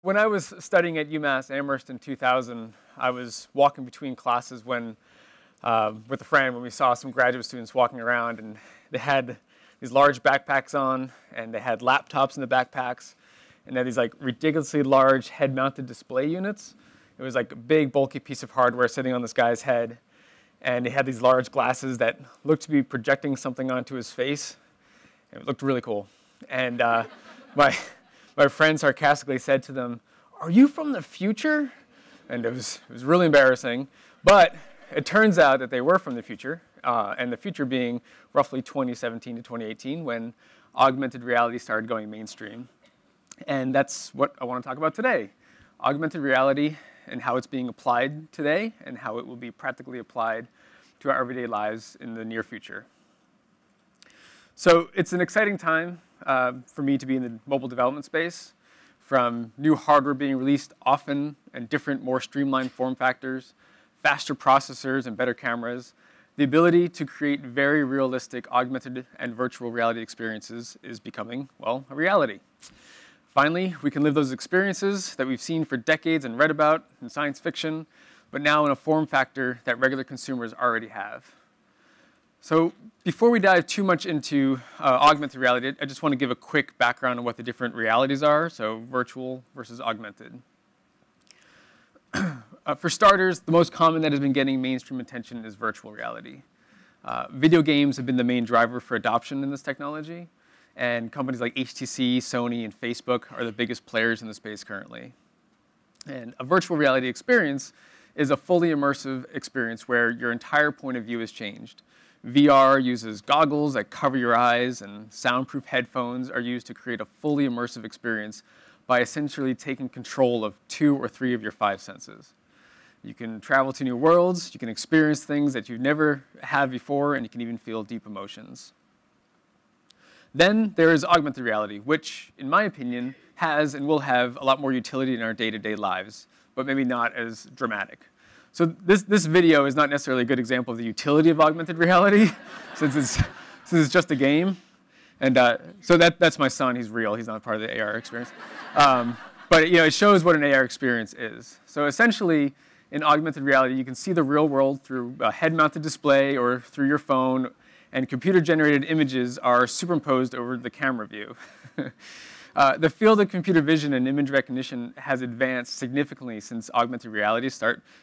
When I was studying at UMass Amherst in 2000, I was walking between classes with a friend when we saw some graduate students walking around, and they had these large backpacks on, and they had laptops in the backpacks, and they had these like ridiculously large head-mounted display units. It was like a big, bulky piece of hardware sitting on this guy's head, and he had these large glasses that looked to be projecting something onto his face. It looked really cool. And my friend sarcastically said to them, "Are you from the future?" And it was really embarrassing. But it turns out that they were from the future, and the future being roughly 2017 to 2018 when augmented reality started going mainstream. And that's what I want to talk about today. Augmented reality and how it's being applied today and how it will be practically applied to our everyday lives in the near future. So it's an exciting time for me to be in the mobile development space, from new hardware being released often and different, more streamlined form factors, faster processors and better cameras. The ability to create very realistic augmented and virtual reality experiences is becoming, well, a reality. Finally, we can live those experiences that we've seen for decades and read about in science fiction, but now in a form factor that regular consumers already have. So before we dive too much into augmented reality, I just want to give a quick background on what the different realities are, so virtual versus augmented. For starters, the most common that has been getting mainstream attention is virtual reality. Video games have been the main driver for adoption in this technology, and companies like HTC, Sony, and Facebook are the biggest players in the space currently. And a virtual reality experience is a fully immersive experience where your entire point of view is changed. VR uses goggles that cover your eyes, and soundproof headphones are used to create a fully immersive experience by essentially taking control of 2 or 3 of your 5 senses. You can travel to new worlds, you can experience things that you've never had before, and you can even feel deep emotions. Then there is augmented reality, which, in my opinion, has and will have a lot more utility in our day-to-day lives, but maybe not as dramatic. So this video is not necessarily a good example of the utility of augmented reality, since it's just a game. And so that's my son. He's real. He's not part of the AR experience. But it shows what an AR experience is. So essentially, in augmented reality, you can see the real world through a head-mounted display or through your phone, and computer-generated images are superimposed over the camera view. The field of computer vision and image recognition has advanced significantly since augmented reality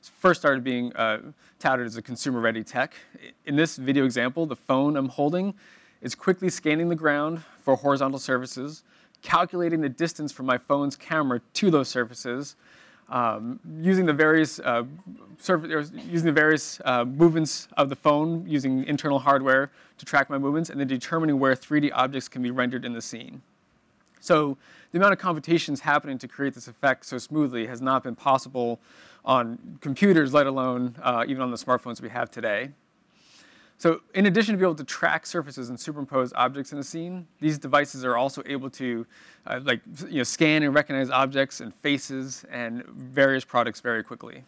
first started being touted as a consumer-ready tech. In this video example, the phone I'm holding is quickly scanning the ground for horizontal surfaces, calculating the distance from my phone's camera to those surfaces, using the various movements of the phone using internal hardware to track my movements, and then determining where 3D objects can be rendered in the scene. So the amount of computations happening to create this effect so smoothly has not been possible on computers, let alone even on the smartphones we have today. So in addition to be able to track surfaces and superimpose objects in a scene, these devices are also able to scan and recognize objects and faces and various products very quickly.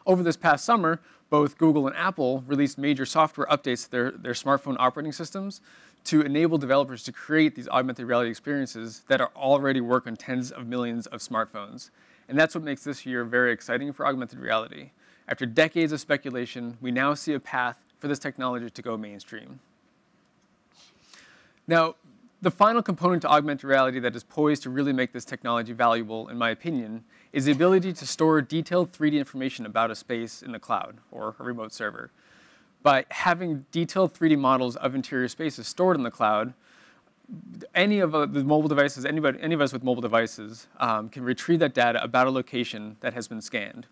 Over this past summer, both Google and Apple released major software updates to their smartphone operating systems to enable developers to create these augmented reality experiences that are already work on tens of millions of smartphones. And that's what makes this year very exciting for augmented reality. After decades of speculation, we now see a path for this technology to go mainstream. Now, the final component to augmented reality that is poised to really make this technology valuable, in my opinion, is the ability to store detailed 3D information about a space in the cloud or a remote server. By having detailed 3D models of interior spaces stored in the cloud, any of the mobile devices, any of us with mobile devices can retrieve that data about a location that has been scanned.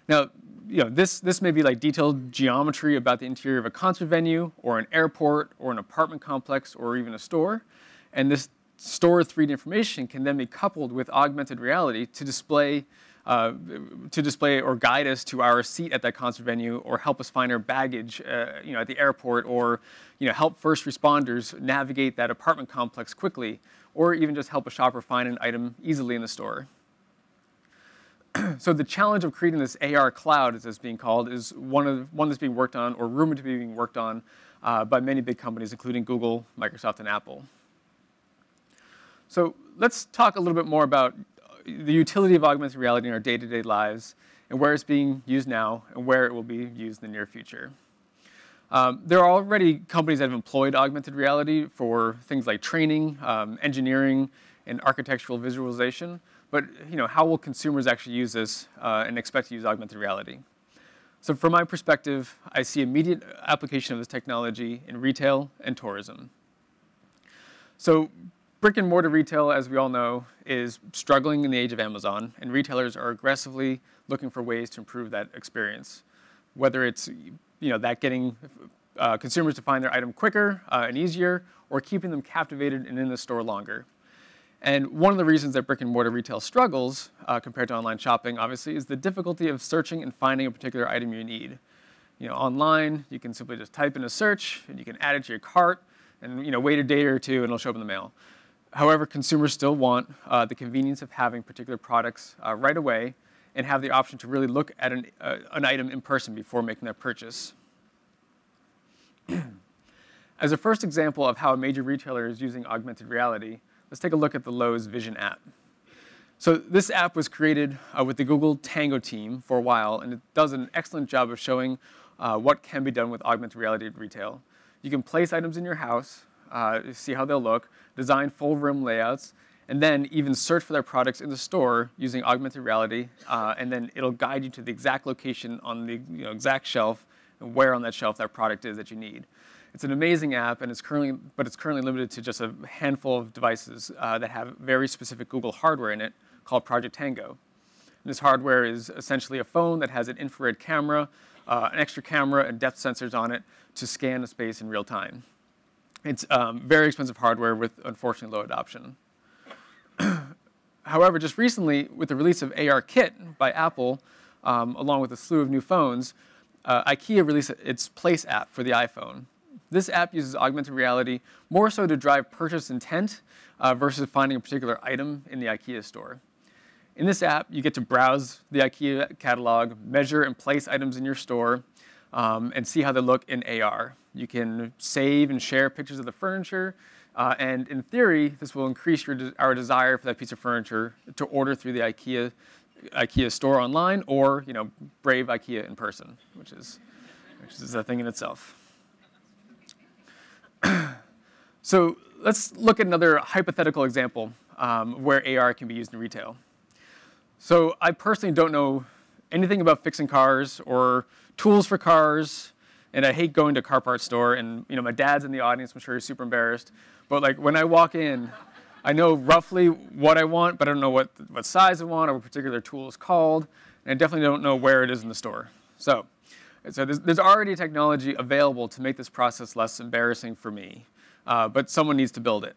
Now, this may be like detailed geometry about the interior of a concert venue, or an airport, or an apartment complex, or even a store. And this stored 3D information can then be coupled with augmented reality to display or guide us to our seat at that concert venue, or help us find our baggage at the airport, or help first responders navigate that apartment complex quickly, or even just help a shopper find an item easily in the store. So the challenge of creating this AR cloud, as it's being called, is one that's being worked on, or rumored to be being worked on, by many big companies, including Google, Microsoft, and Apple. So let's talk a little bit more about the utility of augmented reality in our day-to-day lives, and where it's being used now, and where it will be used in the near future. There are already companies that have employed augmented reality for things like training, engineering, and architectural visualization. But how will consumers actually use this and expect to use augmented reality? So from my perspective, I see immediate application of this technology in retail and tourism. So brick and mortar retail, as we all know, is struggling in the age of Amazon, and retailers are aggressively looking for ways to improve that experience. Whether it's that getting consumers to find their item quicker and easier, or keeping them captivated and in the store longer. And one of the reasons that brick and mortar retail struggles compared to online shopping, obviously, is the difficulty of searching and finding a particular item you need. Online, you can simply just type in a search, and you can add it to your cart, and wait a day or two, and it'll show up in the mail. However, consumers still want the convenience of having particular products right away, and have the option to really look at an item in person before making that purchase. As a first example of how a major retailer is using augmented reality, let's take a look at the Lowe's Vision app. So this app was created with the Google Tango team for a while, and it does an excellent job of showing what can be done with augmented reality at retail. You can place items in your house, see how they'll look, design full room layouts, and then even search for their products in the store using augmented reality, and then it'll guide you to the exact location on the exact shelf and where on that shelf that product is that you need. It's an amazing app, and it's currently limited to just a handful of devices that have very specific Google hardware in it called Project Tango. And this hardware is essentially a phone that has an infrared camera, an extra camera, and depth sensors on it to scan the space in real time. It's very expensive hardware with, unfortunately, low adoption. However, just recently, with the release of ARKit by Apple, along with a slew of new phones, IKEA released its Place app for the iPhone. This app uses augmented reality more so to drive purchase intent versus finding a particular item in the IKEA store. In this app, you get to browse the IKEA catalog, measure and place items in your store, and see how they look in AR. You can save and share pictures of the furniture, and in theory, this will increase our desire for that piece of furniture to order through the IKEA store online, or brave IKEA in person, which is a thing in itself. So let's look at another hypothetical example where AR can be used in retail. So I personally don't know anything about fixing cars or tools for cars, and I hate going to a car parts store, and my dad's in the audience, I'm sure he's super embarrassed. But when I walk in, I know roughly what I want, but I don't know what size I want or what particular tool is called, and I definitely don't know where it is in the store. So there's already technology available to make this process less embarrassing for me, but someone needs to build it.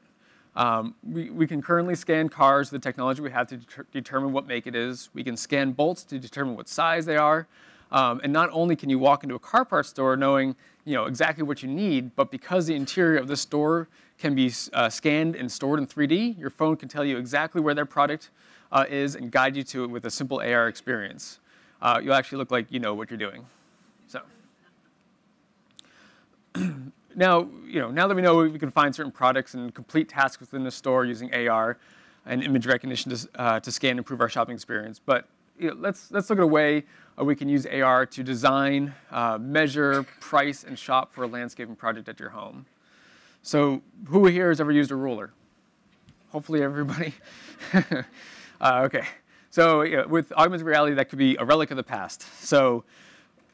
We can currently scan cars with the technology we have to determine what make it is. We can scan bolts to determine what size they are. And not only can you walk into a car parts store knowing exactly what you need, but because the interior of the store can be scanned and stored in 3D, your phone can tell you exactly where their product is and guide you to it with a simple AR experience. You'll actually look like you know what you're doing. So now that we know we can find certain products and complete tasks within the store using AR and image recognition to scan and improve our shopping experience. But let's look at a way we can use AR to design, measure, price, and shop for a landscaping project at your home. So who here has ever used a ruler? Hopefully everybody. Okay. So with augmented reality, that could be a relic of the past. So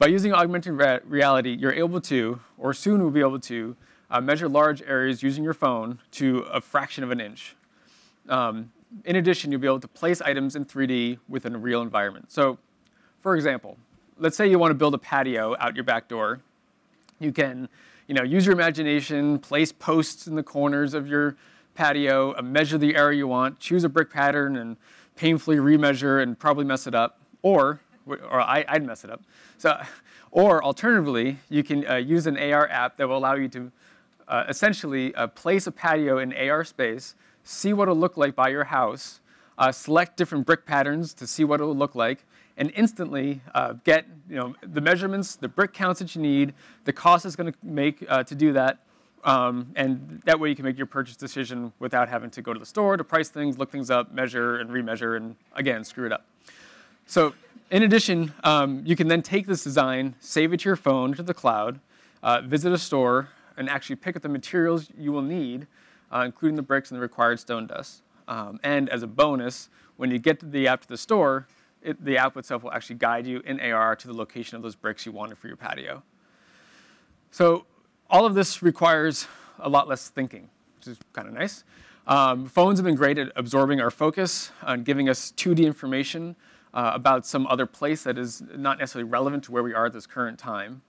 by using augmented reality, you're able to, or soon will be able to, measure large areas using your phone to a fraction of an inch. In addition, you'll be able to place items in 3D within a real environment. So, for example, let's say you want to build a patio out your back door. You can, use your imagination, place posts in the corners of your patio, measure the area you want, choose a brick pattern, and painfully remeasure and probably mess it up, or I'd mess it up. So, or alternatively, you can use an AR app that will allow you to essentially place a patio in AR space, see what it'll look like by your house, select different brick patterns to see what it will look like, and instantly get the measurements, the brick counts that you need, the cost it's going to make to do that, And that way you can make your purchase decision without having to go to the store to price things, look things up, measure and remeasure, and again, screw it up. So in addition, you can then take this design, save it to your phone, to the cloud, visit a store, and actually pick up the materials you will need, including the bricks and the required stone dust. And as a bonus, when you get the app to the store, the app itself will actually guide you in AR to the location of those bricks you wanted for your patio. So all of this requires a lot less thinking, which is kind of nice. Phones have been great at absorbing our focus and giving us 2D information about some other place that is not necessarily relevant to where we are at this current time.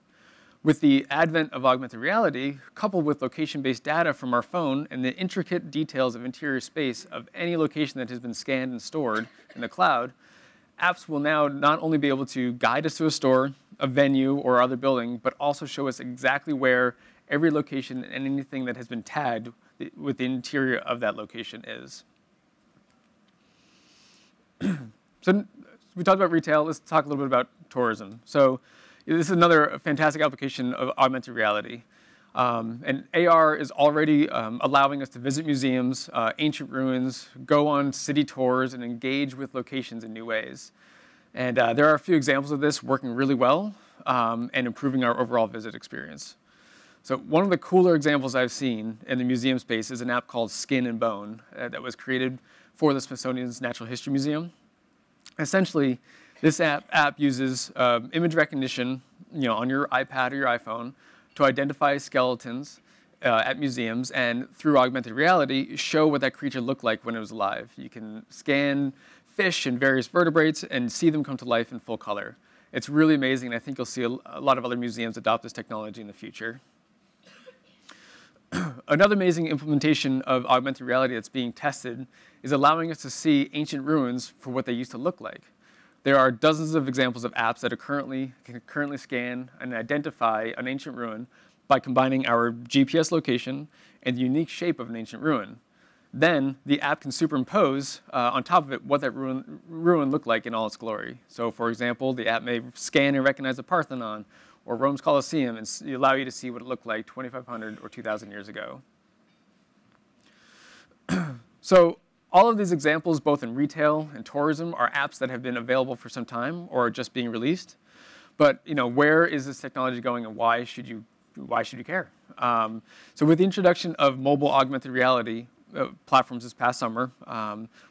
With the advent of augmented reality, coupled with location-based data from our phone and the intricate details of interior space of any location that has been scanned and stored in the cloud, apps will now not only be able to guide us to a store, a venue, or other building, but also show us exactly where every location and anything that has been tagged with the interior of that location is. So we talked about retail. Let's talk a little bit about tourism. So this is another fantastic application of augmented reality. And AR is already allowing us to visit museums, ancient ruins, go on city tours, and engage with locations in new ways. And there are a few examples of this working really well and improving our overall visit experience. So one of the cooler examples I've seen in the museum space is an app called Skin and Bone that was created for the Smithsonian's Natural History Museum. Essentially, this app uses image recognition, on your iPad or your iPhone to identify skeletons at museums and through augmented reality show what that creature looked like when it was alive. You can scan fish and various vertebrates and see them come to life in full color. It's really amazing, and I think you'll see a lot of other museums adopt this technology in the future. Another amazing implementation of augmented reality that's being tested is allowing us to see ancient ruins for what they used to look like. There are dozens of examples of apps that can currently scan and identify an ancient ruin by combining our GPS location and the unique shape of an ancient ruin. Then the app can superimpose on top of it what that ruin looked like in all its glory. So for example, the app may scan and recognize the Parthenon or Rome's Colosseum and allow you to see what it looked like 2,500 or 2,000 years ago. So all of these examples, both in retail and tourism, are apps that have been available for some time or are just being released. But where is this technology going, and why should you care? So with the introduction of mobile augmented reality platforms this past summer,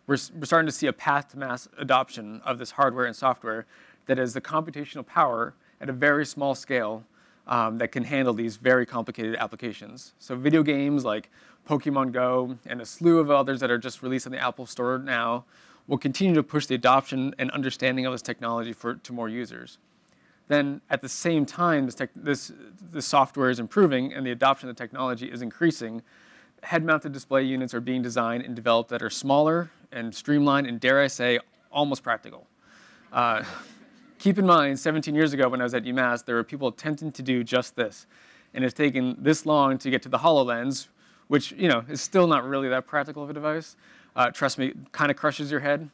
we're starting to see a path to mass adoption of this hardware and software that has the computational power at a very small scale that can handle these very complicated applications. So video games like Pokemon Go and a slew of others that are just released on the Apple Store now will continue to push the adoption and understanding of this technology to more users. Then at the same time, this software is improving and the adoption of the technology is increasing. Head-mounted display units are being designed and developed that are smaller and streamlined and, dare I say, almost practical. Keep in mind, 17 years ago when I was at UMass, there were people attempting to do just this. And it's taken this long to get to the HoloLens, which is still not really that practical of a device. Trust me, it kind of crushes your head.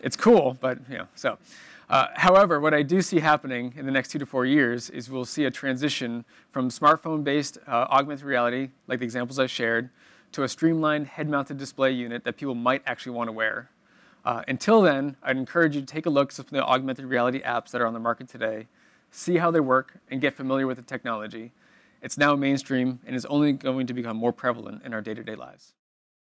It's cool, but so. However, what I do see happening in the next 2 to 4 years is we'll see a transition from smartphone-based augmented reality, like the examples I shared, to a streamlined head-mounted display unit that people might actually want to wear. Until then, I'd encourage you to take a look at some of the augmented reality apps that are on the market today, see how they work, and get familiar with the technology. It's now mainstream and is only going to become more prevalent in our day-to-day lives.